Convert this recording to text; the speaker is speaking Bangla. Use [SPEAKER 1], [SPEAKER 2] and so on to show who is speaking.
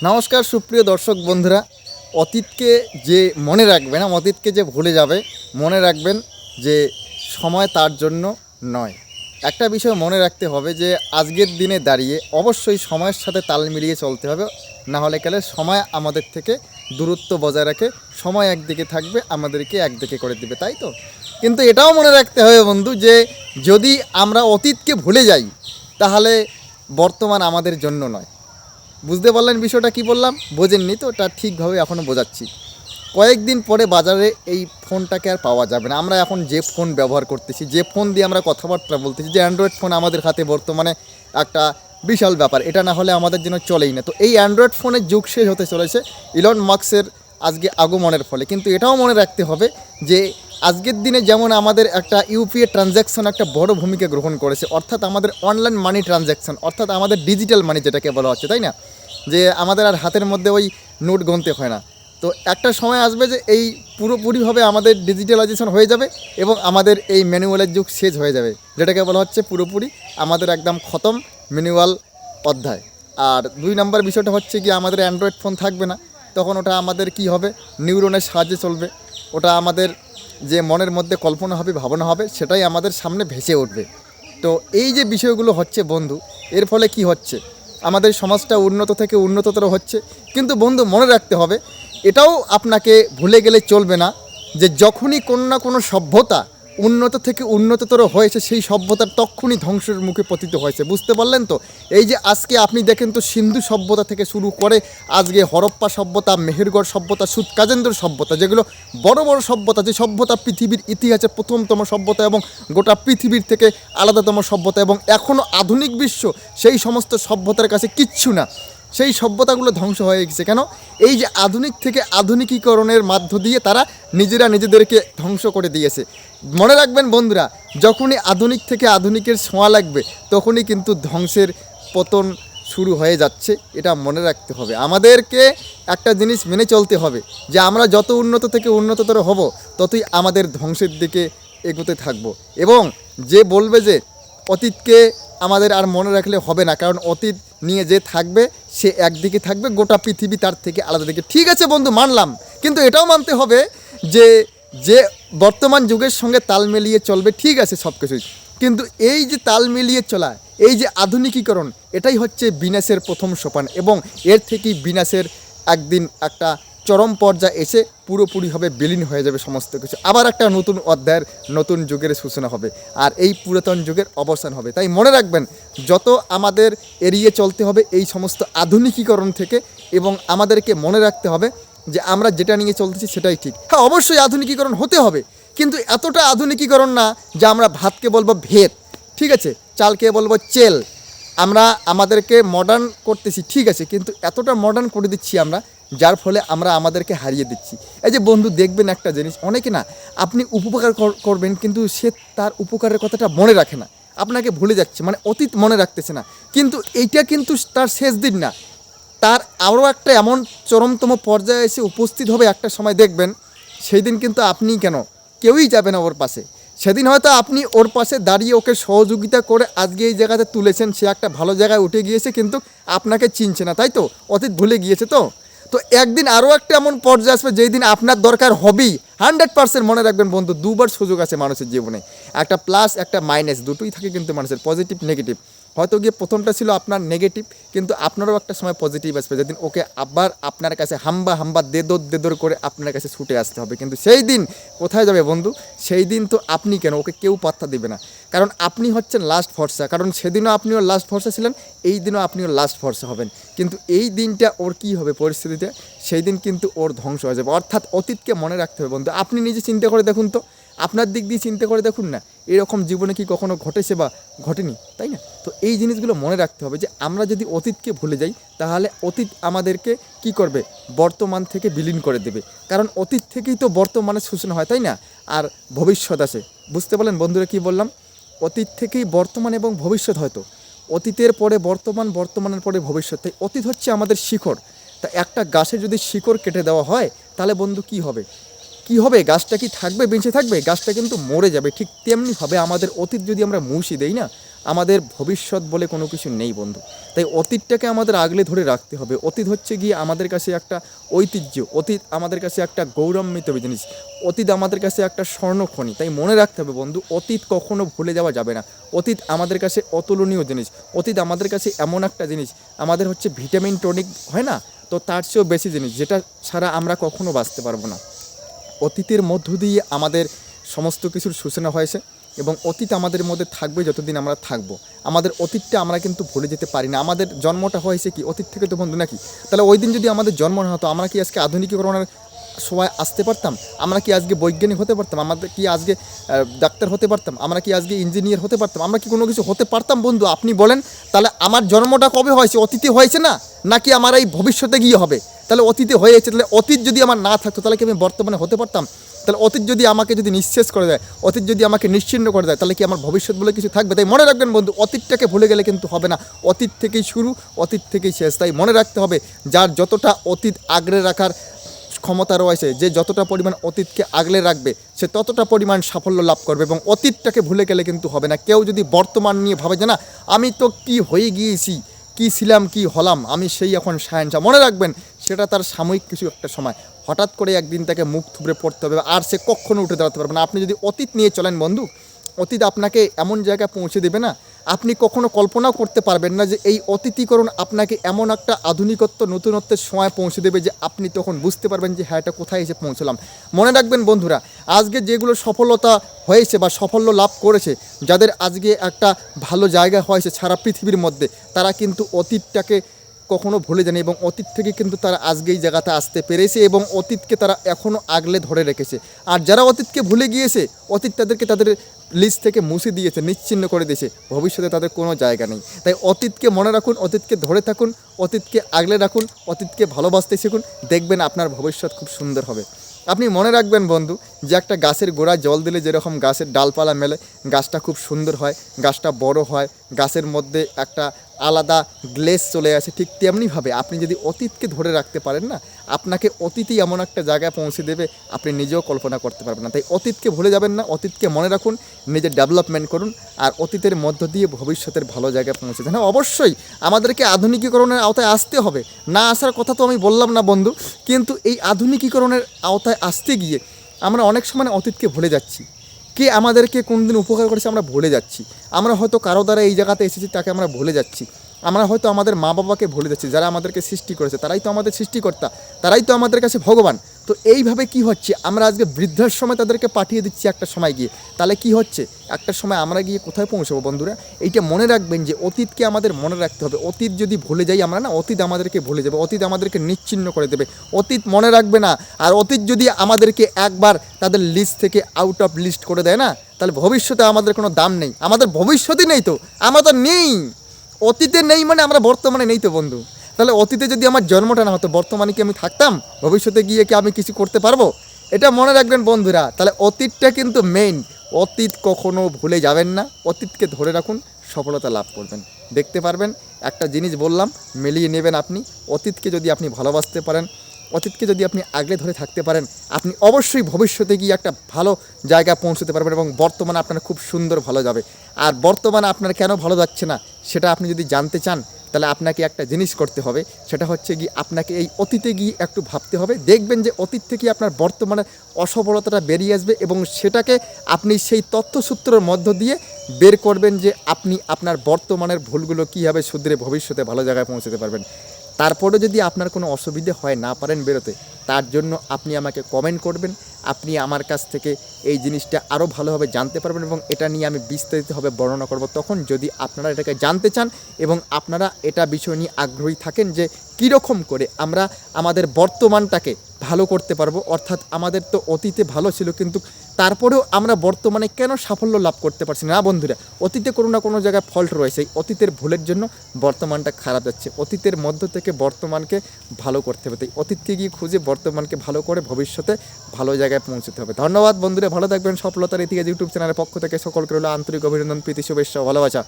[SPEAKER 1] নমস্কার সুপ্রিয় দর্শক বন্ধুরা, অতীতকে যে মনে রাখবে না, অতীতকে যে ভুলে যাবে, মনে রাখবেন যে সময় তার জন্য নয়। একটা বিষয় মনে রাখতে হবে যে আজকের দিনে দাঁড়িয়ে অবশ্যই সময়ের সাথে তাল মিলিয়ে চলতে হবে, না হলে গেলে সময় আমাদের থেকে দূরত্ব বজায় রাখে। সময় একদিকে থাকবে, আমাদেরকে একদিকে করে দিবে, তাই তো। কিন্তু এটাও মনে রাখতে হবে বন্ধু যে যদি আমরা অতীতকে ভুলে যাই তাহলে বর্তমান আমাদের জন্য নয়। বুঝতে পারলেন বিষয়টা কি বললাম? বোঝেননি তো? ওটা ঠিকভাবে এখনও বোঝাচ্ছি। কয়েকদিন পরে বাজারে এই ফোনটাকে আর পাওয়া যাবে না। আমরা এখন যে ফোন ব্যবহার করতেছি, যে ফোন দিয়ে আমরা কথাবার্তা বলতেছি, যে অ্যান্ড্রয়েড ফোন আমাদের হাতে বর্তমানে একটা বিশাল ব্যাপার। এটা না হলে আমাদের জন্য চলেই না। তো এই অ্যান্ড্রয়েড ফোনের যুগ শেষ হতে চলেছে ইলন মাস্কের আজকে আগমনের ফলে। কিন্তু এটাও মনে রাখতে হবে যে আজকের দিনে যেমন আমাদের একটা ইউপিআই ট্রানজ্যাকশন একটা বড় ভূমিকা গ্রহণ করেছে, অর্থাৎ আমাদের অনলাইন মানি ট্রানজ্যাকশন, অর্থাৎ আমাদের ডিজিটাল মানি যেটাকে বলা হচ্ছে, তাই না? যে আমাদের আর হাতের মধ্যে ওই নোট গুনতে হয় না। তো একটা সময় আসবে যে এই পুরোপুরিভাবে আমাদের ডিজিটালাইজেশন হয়ে যাবে এবং আমাদের এই ম্যানুয়ালের যুগ শেষ হয়ে যাবে, যেটাকে বলা হচ্ছে পুরোপুরি আমাদের একদম খতম ম্যানুয়াল অধ্যায়। আর 2 নম্বর বিষয়টা হচ্ছে কি, আমাদের অ্যান্ড্রয়েড ফোন থাকবে না। তখন ওটা আমাদের কি হবে, নিউরনের সাহায্যে চলবে। ওটা আমাদের যে মনের মধ্যে কল্পনা হবে, ভাবনা হবে, সেটাই আমাদের সামনে ভেসে উঠবে। তো এই যে বিষয়গুলো হচ্ছে বন্ধু, এর ফলে কি হচ্ছে, আমাদের সমাজটা উন্নত থেকে উন্নততর হচ্ছে। কিন্তু বন্ধু মনে রাখতে হবে, এটাও আপনাকে ভুলে গেলে চলবে না যে যখনই কোনো না কোনো সভ্যতা উন্নত থেকে উন্নততর হয়েছে, সেই সভ্যতার তখনই ধ্বংসের মুখে পতিত হয়েছে। বুঝতে পারলেন তো? এই যে আজকে আপনি দেখেন তো, সিন্ধু সভ্যতা থেকে শুরু করে আজকে হরপ্পা সভ্যতা, মেহেরগড় সভ্যতা, সুৎকাজেন্দ্র সভ্যতা, যেগুলো বড় বড় সভ্যতা, যে সভ্যতা পৃথিবীর ইতিহাসে প্রথমতম সভ্যতা এবং গোটা পৃথিবীর থেকে আলাদাতম সভ্যতা, এবং এখনও আধুনিক বিশ্ব সেই সমস্ত সভ্যতার কাছে কিচ্ছু না। সেই সভ্যতাগুলো ধ্বংস হয়ে গেছে কেন? এই যে আধুনিক থেকে আধুনিকীকরণের মধ্য দিয়ে তারা নিজেরা নিজেদেরকে ধ্বংস করে দিয়েছে। মনে রাখবেন বন্ধুরা, যখনই আধুনিক থেকে আধুনিকের ছোঁয়া লাগবে, তখনই কিন্তু ধ্বংসের পতন শুরু হয়ে যাচ্ছে। এটা মনে রাখতে হবে। আমাদেরকে একটা জিনিস মেনে চলতে হবে যে আমরা যত উন্নত থেকে উন্নততর হব, ততই আমাদের ধ্বংসের দিকে এগোতে থাকব। এবং যে বলবে যে অতীতকে আমাদের আর মনে রাখলে হবে না, কারণ অতীত নিয়ে যে থাকবে সে একদিকে থাকবে, গোটা পৃথিবী তার থেকে আলাদা দিকে। ঠিক আছে বন্ধু, মানলাম। কিন্তু এটাও মানতে হবে যে যে বর্তমান যুগের সঙ্গে তাল মিলিয়ে চলবে, ঠিক আছে সব কিছুই। কিন্তু এই যে তাল মিলিয়ে চলা, এই যে আধুনিকীকরণ, এটাই হচ্ছে বিনাশের প্রথম সোপান, এবং এর থেকেই বিনাশের একদিন একটা চরম পর্যায়ে এসে পুরোপুরিভাবে বিলীন হয়ে যাবে সমস্ত কিছু। আবার একটা নতুন অধ্যায়ের, নতুন যুগের সূচনা হবে, আর এই পুরাতন যুগের অবসান হবে। তাই মনে রাখবেন, যত আমাদের এড়িয়ে চলতে হবে এই সমস্ত আধুনিকীকরণ থেকে, এবং আমাদেরকে মনে রাখতে হবে যে আমরা যেটা নিয়ে চলতেছি সেটাই ঠিক। হ্যাঁ, অবশ্যই আধুনিকীকরণ হতে হবে, কিন্তু এতটা আধুনিকীকরণ না যে আমরা ভাতকে বলবো ভেত, ঠিক আছে, চালকে বলবো চেল। আমরা আমাদেরকে মডার্ন করতেছি, ঠিক আছে, কিন্তু এতটা মডার্ন করে দিচ্ছি আমরা, যার ফলে আমরা আমাদেরকে হারিয়ে দিচ্ছি। এই যে বন্ধু দেখবেন একটা জিনিস, অনেকে না, আপনি উপকার করবেন কিন্তু সে তার উপকারের কথাটা মনে রাখে না, আপনাকে ভুলে যাচ্ছে, মানে অতীত মনে রাখতেছে না। কিন্তু এইটা কিন্তু তার শেষ দিন না, তার আরও একটা এমন চরমতম পর্যায়ে এসে উপস্থিত হবে একটা সময়, দেখবেন সেই দিন কিন্তু আপনি কেন, কেউই যাবে না ওর পাশে। সেদিন হয়তো আপনি ওর পাশে দাঁড়িয়ে ওকে সহযোগিতা করে আজকে এই জায়গাতে তুলেছেন, সে একটা ভালো জায়গায় উঠে গিয়েছে, কিন্তু আপনাকে চিনছে না, তাই তো? অতীত ভুলে গিয়েছে তো। তো একদিন আরও একটা এমন পর্যায়ে আসবে যেই দিন আপনার দরকার হবেই। 100% মনে রাখবেন বন্ধু, দুবার সুযোগ আছে মানুষের জীবনে, একটা প্লাস একটা মাইনাস, দুটোই থাকে কিন্তু মানুষের, পজিটিভ নেগেটিভ। হয়তো গিয়ে প্রথমটা ছিল আপনার নেগেটিভ, কিন্তু আপনারও একটা সময় পজিটিভ আসবে, যেদিন ওকে আবার আপনার কাছে হাম্বা দেদর করে আপনার কাছে ছুটে আসতে হবে। কিন্তু সেই দিন কোথায় যাবে বন্ধু? সেই দিন তো আপনি কেন, ওকে কেউ পাত্তা দেবে না, কারণ আপনি হচ্ছেন লাস্ট ভরসা। কারণ সেদিনও আপনিও লাস্ট ভরসা ছিলেন, এই দিনও আপনিও লাস্ট ভরসা হবেন। কিন্তু এই দিনটা ওর কী হবে পরিস্থিতিতে, সেই দিন কিন্তু ওর ধ্বংস হয়ে যাবে। অর্থাৎ অতীতকে মনে রাখতে হবে বন্ধু। আপনি নিজে চিন্তা করে দেখুন তো, আপনার দিক দিয়ে চিন্তা করে দেখুন না, এরকম জীবনে কি কখনো ঘটেছে বা ঘটেনি, তাই না? তো এই জিনিসগুলো মনে রাখতে হবে যে আমরা যদি অতীতকে ভুলে যাই, তাহলে অতীত আমাদেরকে কি করবে, বর্তমান থেকে বিলীন করে দেবে। কারণ অতীত থেকেই তো বর্তমানের সূচনা হয়, তাই না? আর ভবিষ্যৎ আসে। বুঝতে পারলেন বন্ধুরা কি বললাম? অতীত থেকেই বর্তমান এবং ভবিষ্যৎ, হয়তো অতীতের পরে বর্তমান, বর্তমানের পরে ভবিষ্যৎ। তাই অতীত হচ্ছে আমাদের শিকড়। তা একটা গাছে যদি শিকড় কেটে দেওয়া হয়, তাহলে বন্ধু কি হবে? কি হবে? গাছটা কি থাকবে, বেঁচে থাকবে? গাছটা কিন্তু মরে যাবে। ঠিক তেমনিভাবে আমাদের অতীত যদি আমরা মুছে দেই না, আমাদের ভবিষ্যৎ বলে কোনো কিছু নেই বন্ধু। তাই অতীতটাকে আমাদের আগলে ধরে রাখতে হবে। অতীত হচ্ছে গিয়ে আমাদের কাছে একটা ঐতিহ্য, অতীত আমাদের কাছে একটা গৌরবান্বিত জিনিস, অতীত আমাদের কাছে একটা স্বর্ণখনি। তাই মনে রাখতে হবে বন্ধু, অতীত কখনো ভুলে যাওয়া যাবে না। অতীত আমাদের কাছে অতুলনীয় জিনিস, অতীত আমাদের কাছে এমন একটা জিনিস, আমাদের হচ্ছে ভিটামিন টনিক হয় না, তো তার চেয়েও বেশি জিনিস, যেটা ছাড়া আমরা কখনো বাঁচতে পারবো না। অতীতের মধ্য দিয়ে আমাদের সমস্ত কিছুর সূচনা হয়েছে এবং অতীত আমাদের মধ্যে থাকবে যতদিন আমরা থাকবো। আমাদের অতীতটা আমরা কিন্তু ভুলে যেতে পারি না। আমাদের জন্মটা হয়েছে কি অতীত থেকে তো বন্ধু নাকি? তাহলে ওই দিন যদি আমাদের জন্ম না হতো, আমরা কি আজকে আধুনিকীকরণের সবাই আসতে পারতাম? আমরা কি আজকে বৈজ্ঞানিক হতে পারতাম? আমাদের কি আজকে ডাক্তার হতে পারতাম? আমরা কি আজকে ইঞ্জিনিয়ার হতে পারতাম? আমরা কি কোনো কিছু হতে পারতাম বন্ধু? আপনি বলেন। তাহলে আমার জন্মটা কবে হয়েছে? অতীতে হয়েছে না, নাকি আমার এই ভবিষ্যতে গিয়ে হবে? তাহলে অতীতে হয়েছে, তাহলে অতীত যদি আমার না থাকতো তাহলে কি আমি বর্তমানে হতে পারতাম? তাহলে অতীত যদি আমাকে যদি নিঃশেষ করে দেয়, অতীত যদি আমাকে নিশ্চিহ্ন করে দেয়, তাহলে কি আমার ভবিষ্যৎ বলে কিছু থাকবে? তাই মনে রাখবেন বন্ধু, অতীতটাকে ভুলে গেলে কিন্তু হবে না। অতীত থেকেই শুরু, অতীত থেকেই শেষ। তাই মনে রাখতে হবে, যার যতটা অতীত আগলে রাখার ক্ষমতা রয়েছে, যে যতটা পরিমাণ অতীতকে আগলে রাখবে, সে ততটা পরিমাণ সাফল্য লাভ করবে। এবং অতীতটাকে ভুলে গেলে কিন্তু হবে না। কেউ যদি বর্তমান নিয়ে ভাবে যে না, আমি তো কি হয়ে গিয়েছি, কি ছিলাম, কি হলাম, আমি সেই এখন সায়েন্সা, মনে রাখবেন সেটা তার সাময়িক কিছু একটা সময়। হঠাৎ করে একদিন তাকে মুখ থুবড়ে পড়তে হবে, আর সে কখনো উঠে দাঁড়াতে পারবে না। আপনি যদি অতীত নিয়ে চলেন বন্ধু, অতীত আপনাকে এমন জায়গায় পৌঁছে দেবে না, আপনি কখনো কল্পনাও করতে পারবেন না যে এই অতীতীকরণ আপনাকে এমন একটা আধুনিকত্ব, নতুনত্বের সময় পৌঁছে দেবে যে আপনি তখন বুঝতে পারবেন যে হ্যাঁ, এটা কোথায় এসে পৌঁছলাম। মনে রাখবেন বন্ধুরা, আজকে যেগুলো সফলতা হয়েছে বা সাফল্য লাভ করেছে, যাদের আজকে একটা ভালো জায়গা হয়েছে সারা পৃথিবীর মধ্যে, তারা কিন্তু অতীতটাকে কখনো ভুলে যায়নি এবং অতীত থেকে কিন্তু তারা আজকে এই জায়গাতে আসতে পেরেছে এবং অতীতকে তারা এখনও আগলে ধরে রেখেছে। আর যারা অতীতকে ভুলে গিয়েছে, অতীত তাদেরকে তাদের লিস্ট থেকে মুছে দিয়েছে, নিশ্চিহ্ন করে দিয়েছে, ভবিষ্যতে তাদের কোনো জায়গা নেই। তাই অতীতকে মনে রাখুন, অতীতকে ধরে থাকুন, অতীতকে আগলে রাখুন, অতীতকে ভালোবাসতে শিখুন, দেখবেন আপনার ভবিষ্যৎ খুব সুন্দর হবে। আপনি মনে রাখবেন বন্ধু, যে একটা গাছের গোড়ায় জল দিলে যেরকম গাছের ডালপালা মেলে, গাছটা খুব সুন্দর হয়, গাছটা বড় হয়, গাছের মধ্যে একটা আলাদা গ্লেজ চলে আসে, ঠিক তেমনিভাবে আপনি যদি অতীতকে ধরে রাখতে পারেন না, আপনাকে অতীতই এমন একটা জায়গায় পৌঁছে দেবে আপনি নিজেও কল্পনা করতে পারবেন না। তাই অতীতকে ভুলে যাবেন না, অতীতকে মনে রাখুন, নিজের ডেভেলপমেন্ট করুন, আর অতীতের মধ্য দিয়ে ভবিষ্যতের ভালো জায়গায় পৌঁছে দেন। হ্যাঁ, অবশ্যই আমাদেরকে আধুনিকীকরণের আওতায় আসতে হবে, না আসার কথা তো আমি বললাম না বন্ধু, কিন্তু এই আধুনিকীকরণের আওতায় আসতে গিয়ে আমরা অনেক সময় অতীতকে ভুলে যাচ্ছি। কে আমাদেরকে কোন দিন উপকার করেছে আমরা ভুলে যাচ্ছি। আমরা হয়তো কারো দ্বারা এই জায়গাতে এসেছি, তাকে আমরা ভুলে যাচ্ছি। আমরা হয়তো আমাদের মা বাবাকে ভুলে যাচ্ছি, যারা আমাদেরকে সৃষ্টি করেছে, তারাই তো আমাদের সৃষ্টিকর্তা, তারাই তো আমাদের কাছে ভগবান। তো এইভাবে কি হচ্ছে, আমরা আজকে বৃদ্ধার সময় তাদেরকে পাঠিয়ে দিচ্ছি একটা সময় গিয়ে, তাহলে কি হচ্ছে, একটা সময় আমরা গিয়ে কোথায় পৌঁছবো বন্ধুরা? এইটা মনে রাখবেন যে অতীতকে আমাদের মনে রাখতে হবে। অতীত যদি ভুলে যাই আমরা না, অতীত আমাদেরকে ভুলে যাবে, অতীত আমাদেরকে নিশ্চিহ্ন করে দেবে, অতীত মনে রাখবে না। আর অতীত যদি আমাদেরকে একবার তাদের লিস্ট থেকে আউট অফ লিস্ট করে দেয় না, তাহলে ভবিষ্যতে আমাদের কোনো দাম নেই। আমাদের ভবিষ্যতই নেই তো, আমরা তো নেই, অতীতে নেই মানে আমরা বর্তমানে নেই তো বন্ধু। তাহলে অতীতে যদি আমার জন্মটা না হতো, বর্তমানে কি আমি থাকতাম? ভবিষ্যতে গিয়ে কি আমি কিছু করতে পারবো? এটা মনে রাখবেন বন্ধুরা। তাহলে অতীতটা কিন্তু মেইন, অতীত কখনো ভুলে যাবেন না, অতীতকে ধরে রাখুন, সফলতা লাভ করবেন। দেখতে পারবেন, একটা জিনিস বললাম, মিলিয়ে নেবেন আপনি। অতীতকে যদি আপনি ভালোবাসতে পারেন, অতীতকে যদি আপনি আগলে ধরে থাকতে পারেন, আপনি অবশ্যই ভবিষ্যতে গিয়ে একটা ভালো জায়গায় পৌঁছতে পারবেন এবং বর্তমানে আপনার খুব সুন্দর ভালো যাবে। আর বর্তমানে আপনার কেন ভালো যাচ্ছে না সেটা আপনি যদি জানতে চান, তাহলে আপনাকে একটা জিনিস করতে হবে, সেটা হচ্ছে গিয়ে আপনাকে এই অতীতে গিয়ে একটু ভাবতে হবে। দেখবেন যে অতীত থেকে আপনার বর্তমানে অসফলতাটা বেরিয়ে আসবে এবং সেটাকে আপনি সেই তথ্যসূত্রের মধ্য দিয়ে বের করবেন যে আপনি আপনার বর্তমানের ভুলগুলো কীভাবে শুধরে ভবিষ্যতে ভালো জায়গায় পৌঁছতে পারবেন। তারপরে যদি আপনার কোনো অসুবিধে হয়, না পারেন বেরোতে, তার জন্য আপনি আমাকে কমেন্ট করবেন, আপনি আমার কাছ থেকে এই জিনিসটা আরও ভালোভাবে জানতে পারবেন এবং এটা নিয়ে আমি বিস্তারিতভাবে বর্ণনা করব। তখন যদি আপনারা এটাকে জানতে চান এবং আপনারা এটা বিষয় নিয়ে আগ্রহী থাকেন যে কীরকম করে আমরা আমাদের বর্তমানটাকে ভালো করতে পারবো, অর্থাৎ আমাদের তো অতীতে ভালো ছিল কিন্তু তারপরেও আমরা বর্তমানে কেন সাফল্য লাভ করতে পারছি না বন্ধুরা? অতীতে কোনো না কোনো জায়গায় ফল্ট রয়েছে, এই অতীতের ভুলের জন্য বর্তমানটা খারাপ যাচ্ছে। অতীতের মধ্য থেকে বর্তমানকে ভালো করতে হবে, তাই অতীতকে গিয়ে খুঁজে বর্তমানকে ভালো করে ভবিষ্যতে ভালো জায়গায় পৌঁছতে হবে। ধন্যবাদ বন্ধুরা, ভালো থাকবেন। সফলতার ইতিহাস ইউটিউব চ্যানেলের পক্ষ থেকে সকলকে রইল আন্তরিক অভিনন্দন, প্রীতি, শুভেচ্ছা, ভালোবাসা।